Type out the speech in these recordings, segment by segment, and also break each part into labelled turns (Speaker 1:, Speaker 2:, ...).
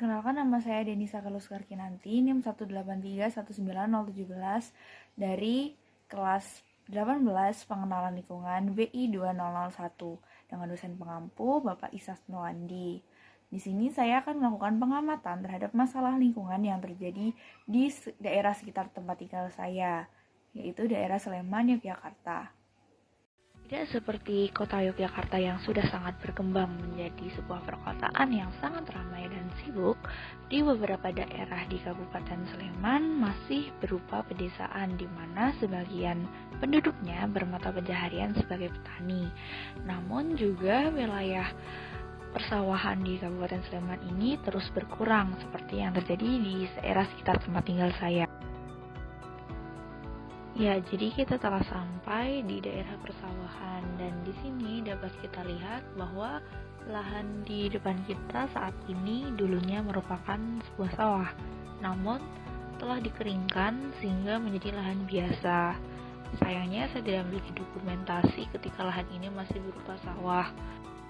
Speaker 1: Perkenalkan, nama saya Denisa Galuskar Kinanti, NIM 183190717 dari kelas 18 Pengenalan Lingkungan BI 2001 dengan dosen pengampu Bapak Isas Noandi. Di sini saya akan melakukan pengamatan terhadap masalah lingkungan yang terjadi di daerah sekitar tempat tinggal saya, yaitu daerah Sleman, Yogyakarta. Tidak seperti kota Yogyakarta yang sudah sangat berkembang menjadi sebuah perkotaan yang sangat ramai dan sibuk, di beberapa daerah di Kabupaten Sleman masih berupa pedesaan di mana sebagian penduduknya bermata pencaharian sebagai petani. Namun juga wilayah persawahan di Kabupaten Sleman ini terus berkurang seperti yang terjadi di daerah sekitar tempat tinggal saya. Ya, jadi kita telah sampai di daerah persawahan dan di sini dapat kita lihat bahwa lahan di depan kita saat ini dulunya merupakan sebuah sawah, namun telah dikeringkan sehingga menjadi lahan biasa. Sayangnya saya tidak memiliki dokumentasi ketika lahan ini masih berupa sawah.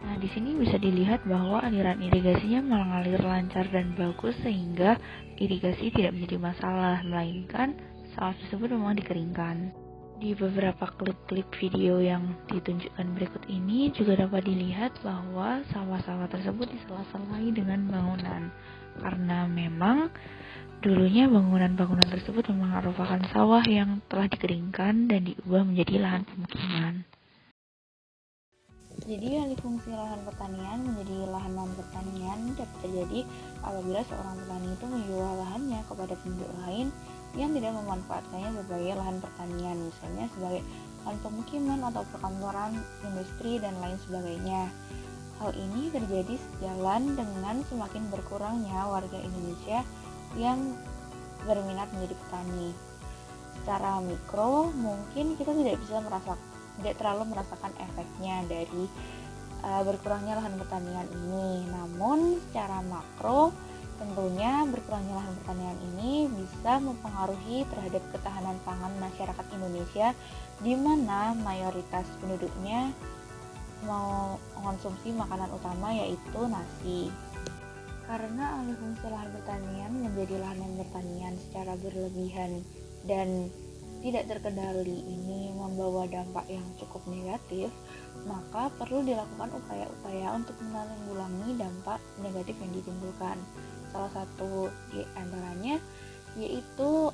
Speaker 1: Nah, di sini bisa dilihat bahwa aliran irigasinya mengalir lancar dan bagus sehingga irigasi tidak menjadi masalah, melainkan sawah tersebut memang dikeringkan. Di beberapa klip-klip video yang ditunjukkan berikut ini juga dapat dilihat bahwa sawah-sawah tersebut disela-selai dengan bangunan, karena memang dulunya bangunan-bangunan tersebut memang merupakan sawah yang telah dikeringkan dan diubah menjadi lahan pemukiman. Jadi alih fungsi lahan pertanian menjadi lahan pertanian dapat terjadi apabila seorang petani itu menjual lahannya kepada penduduk lain yang tidak memanfaatkannya sebagai lahan pertanian, misalnya sebagai lahan pemukiman atau perkantoran, industri, dan lain sebagainya. Hal ini terjadi sejalan dengan semakin berkurangnya warga Indonesia yang berminat menjadi petani. Secara mikro, mungkin kita tidak terlalu merasakan efeknya dari berkurangnya lahan pertanian ini. Namun secara makro, tentunya berkurangnya lahan pertanian ini bisa mempengaruhi terhadap ketahanan pangan masyarakat Indonesia, di mana mayoritas penduduknya mau mengonsumsi makanan utama yaitu nasi. Karena alih fungsi lahan pertanian menjadi lahan pertanian secara berlebihan dan tidak terkendali ini membawa dampak yang cukup negatif, maka perlu dilakukan upaya-upaya untuk menanggulangi dampak negatif yang ditimbulkan. Salah satu di antaranya yaitu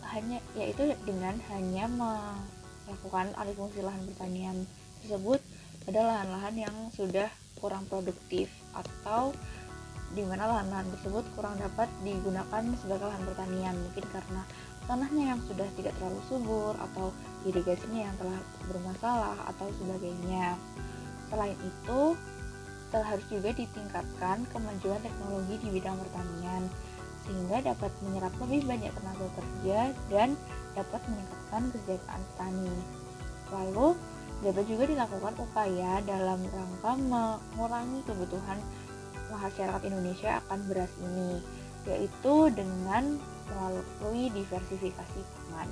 Speaker 1: dengan hanya melakukan alih fungsi lahan pertanian tersebut pada lahan-lahan yang sudah kurang produktif atau di mana lahan-lahan tersebut kurang dapat digunakan sebagai lahan pertanian, mungkin karena tanahnya yang sudah tidak terlalu subur atau irigasinya yang telah bermasalah atau sebagainya. Selain itu, harus juga ditingkatkan kemajuan teknologi di bidang pertanian sehingga dapat menyerap lebih banyak tenaga kerja dan dapat meningkatkan kesejahteraan petani. Lalu dapat juga dilakukan upaya dalam rangka mengurangi kebutuhan masyarakat Indonesia akan beras ini, yaitu dengan melalui diversifikasi pangan.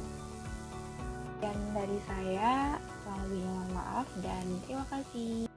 Speaker 1: Dan dari saya, kurang lebihnya mohon maaf dan terima kasih.